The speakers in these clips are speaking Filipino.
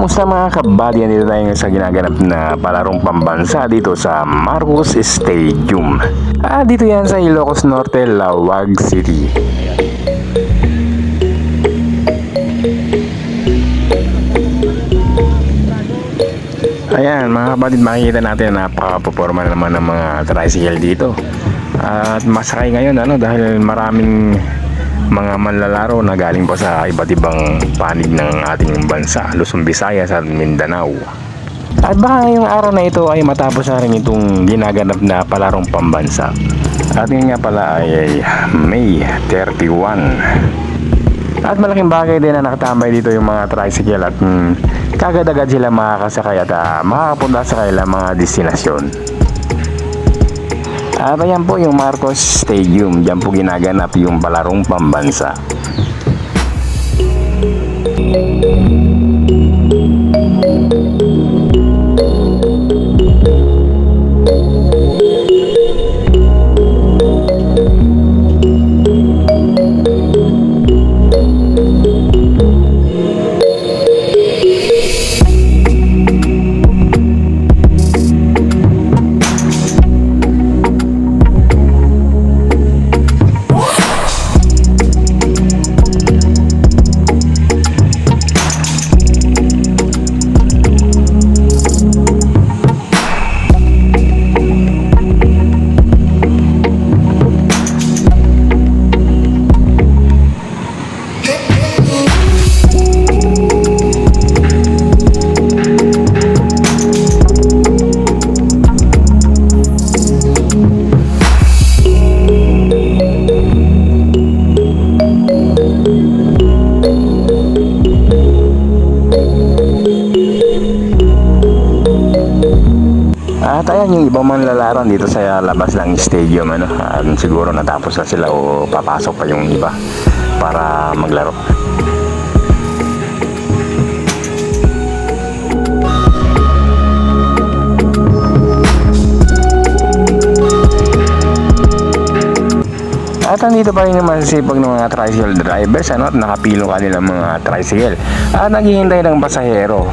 Kamusta mga kabady? Dito tayo sa ginaganap na palarong pambansa dito sa Marcos Stadium. Dito yan sa Ilocos Norte, Laoag City. Ayan mga kabady, makikita natin na napaka-performa naman ng mga tricycle dito. At masakay ngayon dahil maraming mga manlalaro na galing pa sa iba't ibang panig ng ating bansa, Luzon, Visayas at Mindanao. At baka ngayong araw na ito ay matapos na rin itong ginaganap na palarong pambansa. At ngayon nga pala ay May 31. At malaking bagay din na nakatambay dito yung mga tricycle at kagad-agad sila makakasakay at makakapunta sa kanilang mga destinasyon. At ayan po yung Marcos Stadium, diyan po ginaganap yung palarong pambansa. At ayan yung ibang manlalaron dito sa labas ng stadium, siguro natapos na sila o papasok pa yung iba para maglaro. At nandito pa rin yung masisipag ng mga tricycle drivers at nakapilo kanilang mga tricycle at naghihintay ng pasahero.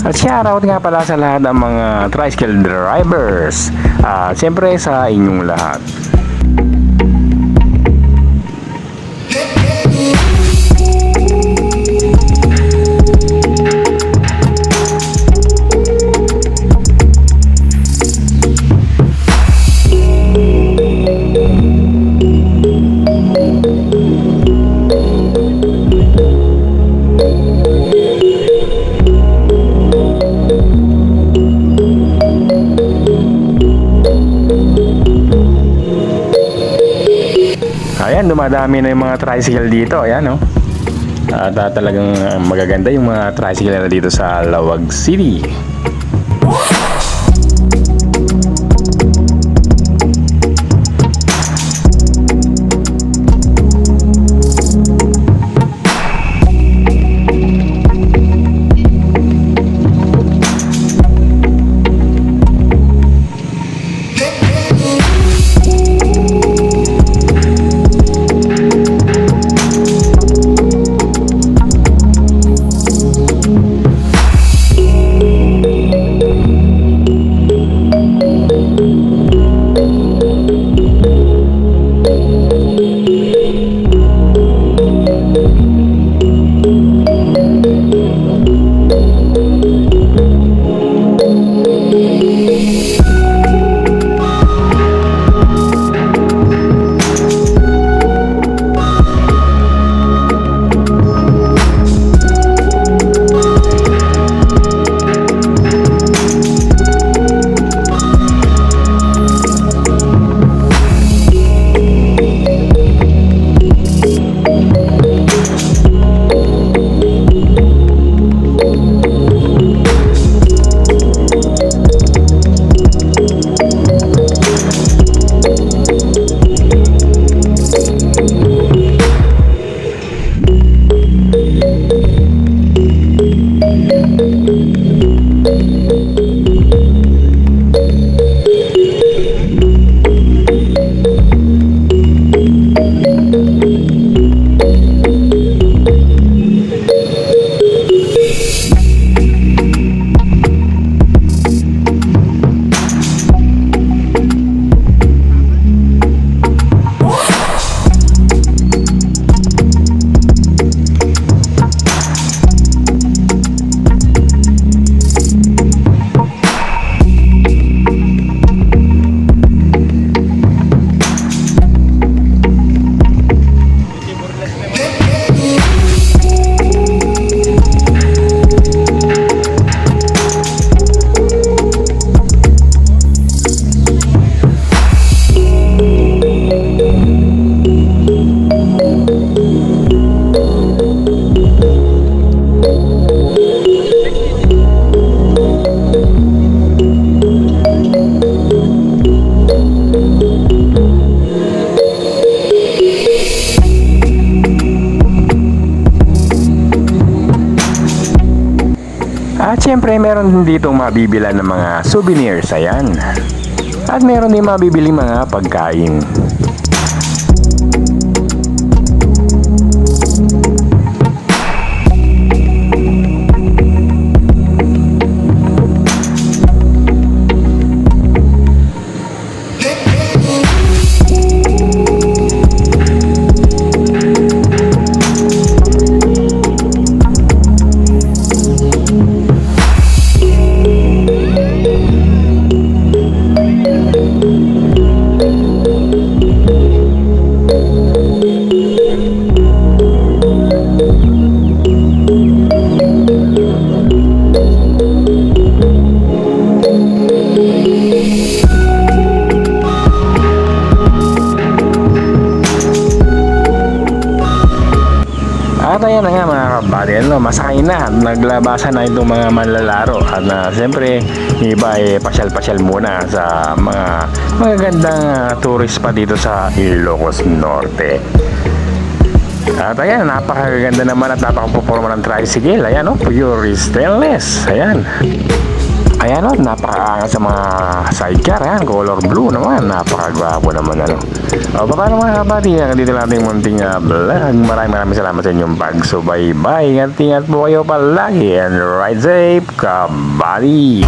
At shoutout nga pala sa lahat ng mga tricycle drivers. Siyempre sa inyong lahat. Ayan, dumadami na yung mga tricycle dito. Ayan, At talagang magaganda yung mga tricycle na dito sa Laoag City. meron din dito mabibilan ng mga souvenirs, ayan. At meron din mabibili mga pagkain. At ayan na nga mga kabady, masakay na, naglabasan na itong mga manlalaro. At siyempre, iba pasyal-pasyal muna sa mga magagandang tourist pa dito sa Ilocos Norte. At ayan, napakaganda naman at napakapuporma ng tricycle. Ayan pure stainless. Ayan. Ayan napakaangas sa mga sidecar. Ayan, color blue naman. Napakagwapo naman paano mga kabady, dito lang ating munting vlog. Maraming salamat sa inyong pagsubaybay. Ingat po kayo palagi and ride safe, kabady.